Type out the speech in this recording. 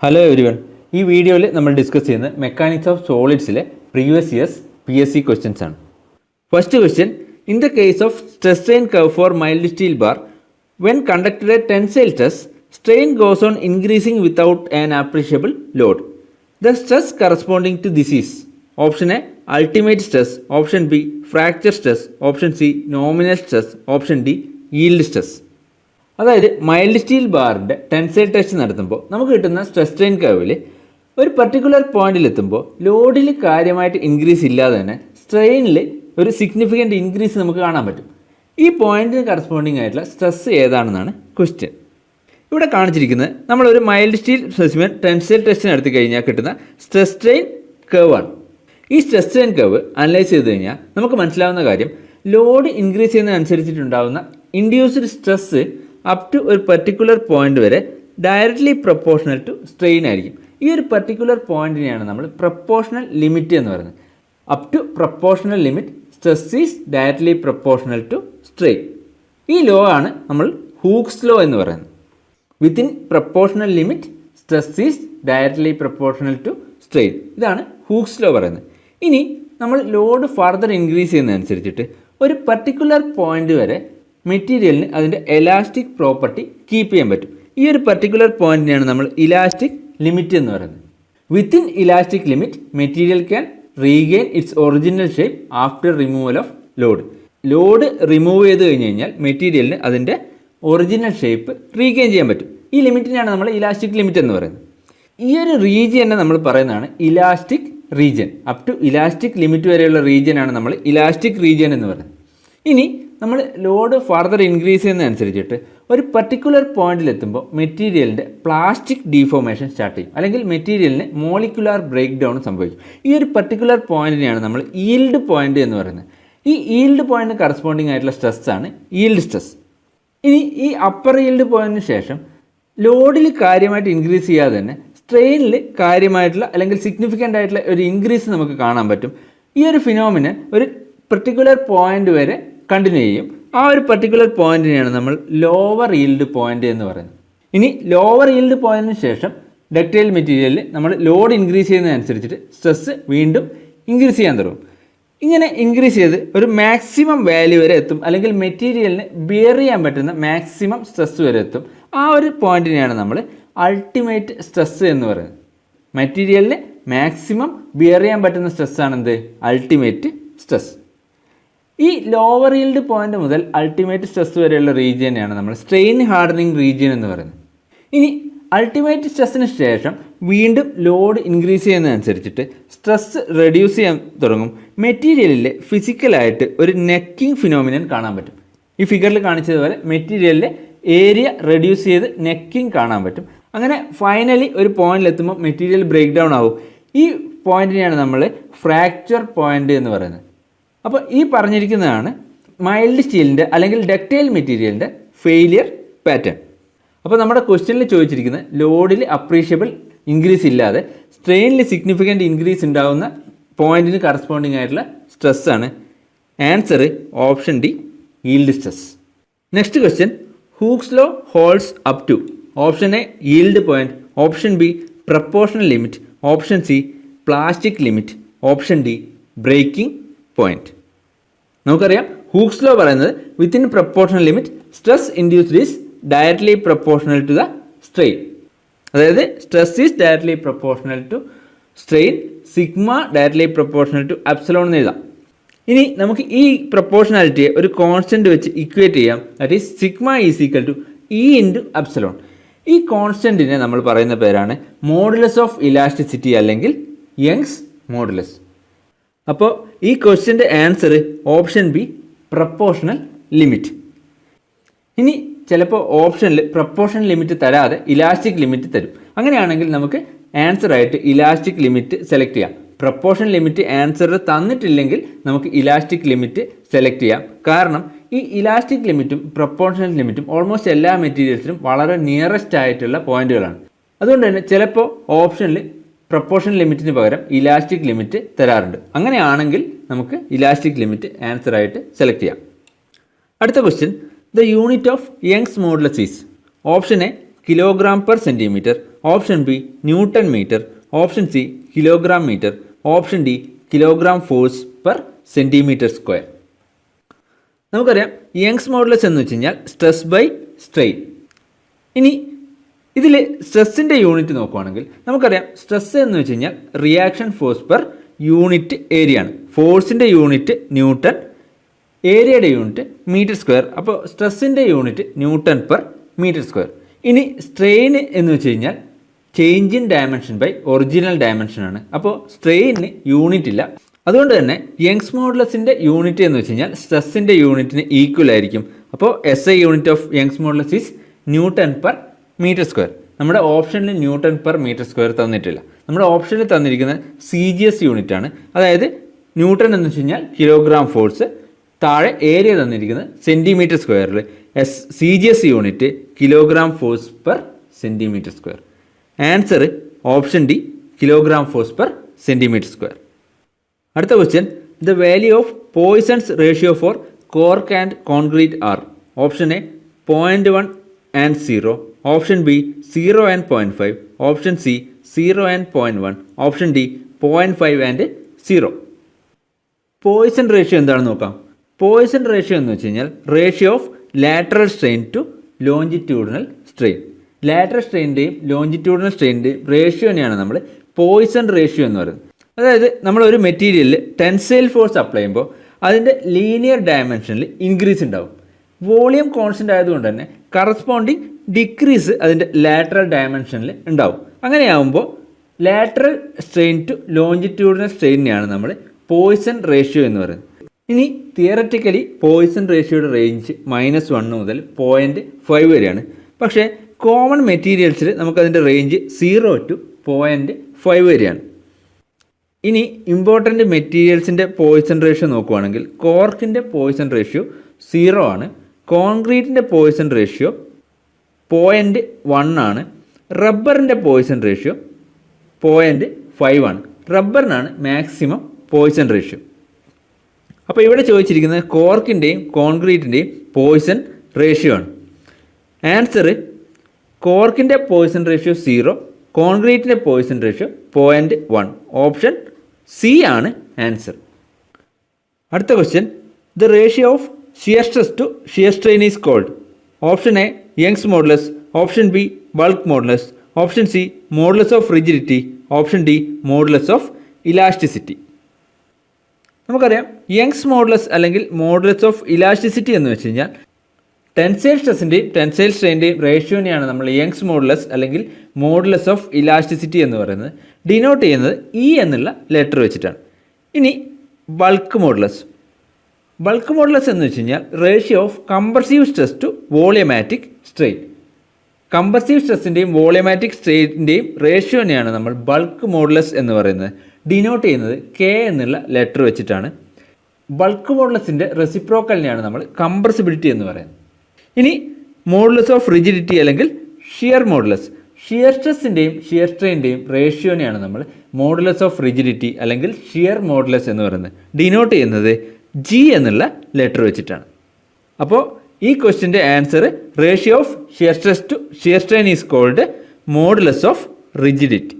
Hello everyone. ഈ വീഡിയോയിൽ നമ്മൾ ഡിസ്കസ് ചെയ്യുന്നത് മെക്കാനിക്സ് ഓഫ് സോളിഡ്സിലെ പ്രീവിയസ് ഇയേഴ്സ് PSC ക്വസ്റ്റ്യൻസ് ആണ്. First question: in the case of stress strain curve for mild steel bar, when conducted a tensile stress, strain goes on increasing without an appreciable load. The stress corresponding to this is: option A ultimate stress, option B fracture stress, option C nominal stress, option D yield stress. അതായത് mild steel ബാറിൻ്റെ tensile test നടത്തുമ്പോൾ നമുക്ക് കിട്ടുന്ന stress strain കർവിൽ ഒരു particular പോയിന്റിലെത്തുമ്പോൾ ലോഡിൽ കാര്യമായിട്ട് increase ഇല്ലാതെ തന്നെ സ്ട്രെയിനിൽ ഒരു സിഗ്നിഫിക്കൻറ്റ് ഇൻക്രീസ് നമുക്ക് കാണാൻ പറ്റും. ഈ പോയിന്റിന് കറസ്പോണ്ടിങ് ആയിട്ടുള്ള സ്ട്രെസ് ഏതാണെന്നാണ് ക്വസ്റ്റ്യൻ. ഇവിടെ കാണിച്ചിരിക്കുന്നത് നമ്മളൊരു mild steel specimen tensile test നടത്തി കഴിഞ്ഞാൽ കിട്ടുന്ന സ്ട്രെസ് സ്ട്രെയിൻ കർവാണ്. ഈ സ്ട്രെസ് സ്ട്രെയിൻ കർവ് അനലൈസ് ചെയ്ത് കഴിഞ്ഞാൽ നമുക്ക് മനസ്സിലാവുന്ന കാര്യം, ലോഡ് ഇൻക്രീസ് ചെയ്യുന്നതനുസരിച്ചിട്ടുണ്ടാകുന്ന ഇൻഡ്യൂസ്ഡ് സ്ട്രെസ് അപ് ടു ഒരു പർട്ടിക്കുലർ പോയിന്റ് വരെ ഡയറക്റ്റ്ലി പ്രൊപ്പോർഷണൽ ടു സ്ട്രെയിൻ ആയിരിക്കും. ഈ ഒരു പർട്ടിക്കുലർ പോയിന്റിനെയാണ് നമ്മൾ പ്രൊപ്പോർഷണൽ ലിമിറ്റ് എന്ന് പറയുന്നത്. Up to proportional limit stress is directly proportional to strain. ഈ ലോ ആണ് നമ്മൾ ഹൂക്സ് ലോ എന്ന് പറയുന്നത്. Within proportional limit stress is directly proportional to strain. ഇതാണ് ഹൂക്സ് ലോ പറയുന്നത്. ഇനി നമ്മൾ ലോഡ് ഫർദർ ഇൻക്രീസ് ചെയ്യുന്നതനുസരിച്ചിട്ട് ഒരു പർട്ടിക്കുലർ പോയിന്റ് വരെ മെറ്റീരിയലിന് അതിൻ്റെ എലാസ്റ്റിക് പ്രോപ്പർട്ടി കീപ്പ് ചെയ്യാൻ പറ്റും. ഈ ഒരു പർട്ടിക്കുലർ പോയിന്റിനെയാണ് നമ്മൾ ഇലാസ്റ്റിക് ലിമിറ്റ് എന്ന് പറയുന്നത്. Within elastic limit material can regain its original shape after removal of load. Load remove ചെയ്ത് കഴിഞ്ഞ് കഴിഞ്ഞാൽ മെറ്റീരിയലിന് അതിൻ്റെ ഒറിജിനൽ ഷേപ്പ് റീഗെയിൻ ചെയ്യാൻ പറ്റും. ഈ ലിമിറ്റിനാണ് നമ്മൾ ഇലാസ്റ്റിക് ലിമിറ്റ് എന്ന് പറയുന്നത്. ഈ ഒരു റീജിയനെ നമ്മൾ പറയുന്നതാണ് elastic region. Up to elastic limit വരെയുള്ള റീജിയനാണ് നമ്മൾ ഇലാസ്റ്റിക് റീജിയൻ എന്ന് പറയുന്നത്. ഇനി നമ്മൾ ലോഡ് ഫർദർ ഇൻക്രീസ് ചെയ്യുന്നതനുസരിച്ചിട്ട് ഒരു പർട്ടിക്കുലർ പോയിന്റിലെത്തുമ്പോൾ മെറ്റീരിയലിൻ്റെ പ്ലാസ്റ്റിക് ഡീഫോർമേഷൻ സ്റ്റാർട്ട് ചെയ്യും, അല്ലെങ്കിൽ മെറ്റീരിയലിന് മോളിക്കുലാർ ബ്രേക്ക് ഡൗൺ സംഭവിക്കും. ഈ ഒരു പർട്ടിക്കുലർ പോയിന്റിനെയാണ് നമ്മൾ ഈൽഡ് പോയിന്റ് എന്ന് പറയുന്നത്. ഈ ഈൽഡ് പോയിന്റിന് കറസ്പോണ്ടിങ് ആയിട്ടുള്ള സ്ട്രെസ്സാണ് ഈൽഡ് സ്ട്രെസ്. ഇനി ഈ അപ്പർ ഈൽഡ് പോയിന്റിന് ശേഷം ലോഡിൽ കാര്യമായിട്ട് ഇൻക്രീസ് ചെയ്യാതെ തന്നെ സ്ട്രെയിനിൽ കാര്യമായിട്ടുള്ള അല്ലെങ്കിൽ സിഗ്നിഫിക്കൻ്റ് ആയിട്ടുള്ള ഒരു ഇൻക്രീസ് നമുക്ക് കാണാൻ പറ്റും. ഈ ഒരു ഫിനോമിന ഒരു പർട്ടിക്കുലർ പോയിന്റ് വരെ കണ്ടിന്യൂ ചെയ്യും. ആ ഒരു പർട്ടിക്കുലർ പോയിന്റിനെയാണ് നമ്മൾ ലോവർ ഈൽഡ് പോയിന്റ് എന്ന് പറയുന്നത്. ഇനി ലോവർ ഈൽഡ് പോയിന്റിന് ശേഷം ഡക്റ്റൈൽ മെറ്റീരിയലിൽ നമ്മൾ ലോഡ് ഇൻക്രീസ് ചെയ്യുന്നതനുസരിച്ചിട്ട് സ്ട്രെസ് വീണ്ടും ഇൻക്രീസ് ചെയ്യാൻ തുടങ്ങും. ഇങ്ങനെ ഇൻക്രീസ് ചെയ്ത് ഒരു മാക്സിമം വാല്യൂ വരെ എത്തും, അല്ലെങ്കിൽ മെറ്റീരിയലിന് ബിയർ ചെയ്യാൻ പറ്റുന്ന മാക്സിമം സ്ട്രെസ് വരെ എത്തും. ആ ഒരു പോയിന്റിനെയാണ് നമ്മൾ അൾട്ടിമേറ്റ് സ്ട്രെസ് എന്ന് പറയുന്നത്. മെറ്റീരിയലിന് മാക്സിമം ബിയർ ചെയ്യാൻ പറ്റുന്ന സ്ട്രെസ്സാണ് എന്ത്? Ultimate stress. ഈ ലോവർ ഈൽഡ് പോയിന്റ് മുതൽ അൾട്ടിമേറ്റ് സ്ട്രെസ് വരെയുള്ള റീജിയനെയാണ് നമ്മൾ സ്ട്രെയിൻ ഹാർഡനിങ് റീജിയൻ എന്ന് പറയുന്നത്. ഇനി അൾട്ടിമേറ്റ് സ്ട്രെസ്സിന് ശേഷം വീണ്ടും ലോഡ് ഇൻക്രീസ് ചെയ്യുന്നതനുസരിച്ചിട്ട് സ്ട്രെസ് റെഡ്യൂസ് ചെയ്യാൻ തുടങ്ങും. മെറ്റീരിയലിൽ ഫിസിക്കലായിട്ട് ഒരു നെക്കിംഗ് ഫിനോമിനൻ കാണാൻ പറ്റും. ഈ ഫിഗറിൽ കാണിച്ചതുപോലെ മെറ്റീരിയലിലെ ഏരിയ റെഡ്യൂസ് ചെയ്ത് നെക്കിംഗ് കാണാൻ പറ്റും. അങ്ങനെ ഫൈനലി ഒരു പോയിന്റിലെത്തുമ്പോൾ മെറ്റീരിയൽ ബ്രേക്ക് ഡൗൺ ആവും. ഈ പോയിന്റിനെയാണ് നമ്മൾ ഫ്രാക്ചർ പോയിന്റ് എന്ന് പറയുന്നത്. അപ്പോൾ ഈ പറഞ്ഞിരിക്കുന്നതാണ് മൈൽഡ് സ്റ്റീലിൻ്റെ അല്ലെങ്കിൽ ഡക്റ്റൈൽ മെറ്റീരിയലിൻ്റെ ഫെയിലിയർ പാറ്റേൺ. അപ്പോൾ നമ്മുടെ ക്വസ്റ്റ്യനിൽ ചോദിച്ചിരിക്കുന്നത് ലോഡിൽ അപ്രീഷ്യബിൾ ഇൻക്രീസ് ഇല്ലാതെ സ്ട്രെയിനിൽ സിഗ്നിഫിക്കൻറ്റ് ഇൻക്രീസ് ഉണ്ടാകുന്ന പോയിന്റിന് കറസ്പോണ്ടിങ് ആയിട്ടുള്ള സ്ട്രെസ്സാണ്. Answer option D, yield stress. Next question: Hooke's law holds up to: option A yield point, option B proportional limit, option C plastic limit, option D breaking point. നമുക്കറിയാം Hooke's law പറയുന്നത് within proportional limit stress induced is directly proportional to the strain. അതായത് stress is directly proportional to strain, sigma directly proportional to epsilon എന്ന് എഴുതാം. ഇനി നമുക്ക് ഈ പ്രപ്പോർഷണാലിറ്റിയെ ഒരു constant വെച്ച് ഇക്വേറ്റ് ചെയ്യാം. That is sigma is equal to E into epsilon. ഈ കോൺസ്റ്റന്റിനെ നമ്മൾ പറയുന്ന പേരാണ് മോഡുലസ് ഓഫ് ഇലാസ്റ്റിസിറ്റി, അല്ലെങ്കിൽ യങ്സ് മോഡുലസ്. അപ്പോൾ ഈ ക്വസ്റ്റ്യൻ്റെ answer option B, proportional limit. ഇനി ചിലപ്പോൾ ഓപ്ഷനിൽ പ്രപ്പോർഷണൽ ലിമിറ്റ് തരാതെ ഇലാസ്റ്റിക് ലിമിറ്റ് തരും. അങ്ങനെയാണെങ്കിൽ നമുക്ക് ആൻസറായിട്ട് ഇലാസ്റ്റിക് ലിമിറ്റ് സെലക്ട് ചെയ്യാം. പ്രപ്പോർഷണൽ ലിമിറ്റ് ആൻസർ തന്നിട്ടില്ലെങ്കിൽ നമുക്ക് ഇലാസ്റ്റിക് ലിമിറ്റ് സെലക്ട് ചെയ്യാം. കാരണം ഈ ഇലാസ്റ്റിക് ലിമിറ്റും പ്രപ്പോർഷണൽ ലിമിറ്റും ഓൾമോസ്റ്റ് എല്ലാ മെറ്റീരിയൽസിനും വളരെ നിയറസ്റ്റ് ആയിട്ടുള്ള പോയിന്റുകളാണ്. അതുകൊണ്ട് തന്നെ ചിലപ്പോൾ ഓപ്ഷനിൽ പ്രപ്പോർഷണൽ ലിമിറ്റിന് പകരം ഇലാസ്റ്റിക് ലിമിറ്റ് തരാറുണ്ട്. അങ്ങനെയാണെങ്കിൽ നമുക്ക് ഇലാസ്റ്റിക് ലിമിറ്റ് ആൻസറായിട്ട് സെലക്ട് ചെയ്യാം. അടുത്ത question: the unit of Young's modulus is: option A kilogram per centimetre, option B newton metre, option C kilogram metre, option D kilogram force per centimetre square. നമുക്കറിയാം Young's modulus എന്ന് വെച്ച് കഴിഞ്ഞാൽ stress by strain. ഇനി ഇതിൽ സ്ട്രെസ്സിൻ്റെ unit നോക്കുകയാണെങ്കിൽ നമുക്കറിയാം stress എന്ന് വെച്ച് കഴിഞ്ഞാൽ reaction force per unit area ആണ്. ഫോഴ്സിൻ്റെ യൂണിറ്റ് ന്യൂട്ടൺ, ഏരിയയുടെ യൂണിറ്റ് മീറ്റർ സ്ക്വയർ. അപ്പോൾ സ്ട്രെസ്സിൻ്റെ unit newton per metre square. ഇനി സ്ട്രെയിൻ എന്ന് വെച്ച് കഴിഞ്ഞാൽ change in dimension by original dimension ആണ്. അപ്പോൾ സ്ട്രെയിനിന് യൂണിറ്റ് ഇല്ല. അതുകൊണ്ട് തന്നെ യങ്സ് മോഡുലസിൻ്റെ യൂണിറ്റ് എന്ന് വെച്ച് കഴിഞ്ഞാൽ സ്ട്രെസ്സിൻ്റെ യൂണിറ്റിന് ഈക്വൽ ആയിരിക്കും. അപ്പോൾ SI unit of Young's modulus is newton per metre square. നമ്മുടെ ഓപ്ഷനിൽ ന്യൂട്ടൺ പെർ മീറ്റർ സ്ക്വയർ തന്നിട്ടില്ല. നമ്മുടെ ഓപ്ഷനിൽ തന്നിരിക്കുന്നത് CGS യൂണിറ്റ് ആണ്. അതായത് ന്യൂട്ടൺ എന്ന് വെച്ച് കഴിഞ്ഞാൽ കിലോഗ്രാം ഫോഴ്സ്, താഴെ ഏരിയ തന്നിരിക്കുന്നത് സെൻറ്റിമീറ്റർ സ്ക്വയറിൽ, CGS unit kilogram force per centimetre square. Answer option D kilogram force per centimetre square. അടുത്ത question, the value of Poisson's ratio for cork and concrete are. Option A 0.1 and 0, option B 0 and 0.5, option C 0 and 0.1, option D 0.5 and 0. Poisson ratio എന്താണെന്ന് നോക്കാം. Poisson ratio എന്ന് വെച്ച് കഴിഞ്ഞാൽ ratio of lateral strain to longitudinal strain. Lateral സ്ട്രെയിൻ്റെയും longitudinal സ്ട്രെയിൻ്റെയും റേഷ്യോനെയാണ് നമ്മൾ Poisson ratio എന്ന് പറയുന്നത്. അതായത് നമ്മളൊരു മെറ്റീരിയലിൽ ടെൻസൈൽ ഫോഴ്സ് അപ്ലൈ ചെയ്യുമ്പോൾ അതിൻ്റെ ലീനിയർ ഡയമെൻഷനിൽ ഇൻക്രീസ് ഉണ്ടാവും. വോളിയം കോൺസ്റ്റൻ്റ് ആയതുകൊണ്ട് തന്നെ കറസ്പോണ്ടിങ് ഡിക്രീസ് അതിൻ്റെ ലാറ്ററൽ ഡയമെൻഷനിൽ ഉണ്ടാവും. അങ്ങനെയാകുമ്പോൾ ലാറ്ററൽ സ്ട്രെയിൻ ടു ലോഞ്ചിറ്റ്യൂഡിനൽ സ്ട്രെയിനെയാണ് നമ്മൾ പോയ്സൺ റേഷ്യോ എന്ന് പറയുന്നത്. ഇനി തിയററ്റിക്കലി പോയ്സൺ റേഷ്യോയുടെ റേഞ്ച് -1 മുതൽ 0.5 വരെയാണ്. പക്ഷേ കോമൺ മെറ്റീരിയൽസിൽ നമുക്കതിൻ്റെ റേഞ്ച് 0 to 0.5 വരെയാണ്. ഇനി ഇമ്പോർട്ടൻ്റ് മെറ്റീരിയൽസിൻ്റെ പോയ്സൺ റേഷ്യോ നോക്കുകയാണെങ്കിൽ കോർക്കിൻ്റെ പോയ്സൺ റേഷ്യോ 0 ആണ്, കോൺക്രീറ്റിൻ്റെ പോയ്സൺ റേഷ്യോ 0.1 ആണ്, റബ്ബറിൻ്റെ പോയ്സൺ റേഷ്യോ 0.5 ആണ്. റബ്ബറിനാണ് മാക്സിമം പോയ്സൺ റേഷ്യോ. അപ്പോൾ ഇവിടെ ചോദിച്ചിരിക്കുന്നത് കോർക്കിൻ്റെയും കോൺക്രീറ്റിൻ്റെയും പോയ്സൺ റേഷ്യോ ആണ്. ആൻസർ കോർക്കിൻ്റെ പോയ്സൺ റേഷ്യോ 0, കോൺക്രീറ്റിൻ്റെ പോയ്സൺ റേഷ്യോ 0.1, ഓപ്ഷൻ സി ആണ് ആൻസർ. അടുത്ത question, the ratio of shear stress to shear strain is called. Option A Young's modulus, option B bulk modulus, option C modulus of rigidity, option D modulus of elasticity. നമുക്കറിയാം Young's modulus അല്ലെങ്കിൽ modulus of elasticity എന്ന് വെച്ച് കഴിഞ്ഞാൽ tensile സ്ട്രെസ്സിൻ്റെയും tensile സ്ട്രെയിൻ്റെയും റേഷ്യോനെയാണ് നമ്മൾ Young's modulus അല്ലെങ്കിൽ modulus of elasticity എന്ന് പറയുന്നത്. ഡിനോട്ട് ചെയ്യുന്നത് ഇ എന്നുള്ള ലെറ്റർ വെച്ചിട്ടാണ്. ഇനി ബൾക്ക് മോഡുലസ്. ബൾക്ക് മോഡുലസ് എന്ന് വെച്ച് കഴിഞ്ഞാൽ ratio of compressive stress to volumetric strain. Compressive സ്ട്രെസ്സിൻ്റെയും വോളിയമാറ്റിക് സ്ട്രെയിൻ്റെയും റേഷ്യോനെയാണ് നമ്മൾ ബൾക്ക് മോഡുലസ് എന്ന് പറയുന്നത്. ഡിനോട്ട് ചെയ്യുന്നത് കെ എന്നുള്ള ലെറ്റർ വെച്ചിട്ടാണ്. ബൾക്ക് മോഡുലസിൻ്റെ റെസിപ്രോക്കലിനെയാണ് നമ്മൾ കംപ്രസിബിലിറ്റി എന്ന് പറയുന്നത്. ഇനി മോഡുലസ് ഓഫ് റിജിഡിറ്റി അല്ലെങ്കിൽ ഷിയർ മോഡുലസ്. ഷിയർ സ്ട്രെസ്സിൻ്റെയും ഷിയർ സ്ട്രെയിൻ്റെയും റേഷ്യോനെയാണ് നമ്മൾ മോഡുലസ് ഓഫ് റിജിഡിറ്റി അല്ലെങ്കിൽ ഷിയർ മോഡുലസ് എന്ന് പറയുന്നത്. ഡിനോട്ട് ചെയ്യുന്നത് ജി എന്നുള്ള ലെറ്റർ വെച്ചിട്ടാണ്. അപ്പോൾ ഈ ക്വസ്റ്റ്യൻ്റെ answer ratio of shear stress to shear strain is called modulus of rigidity.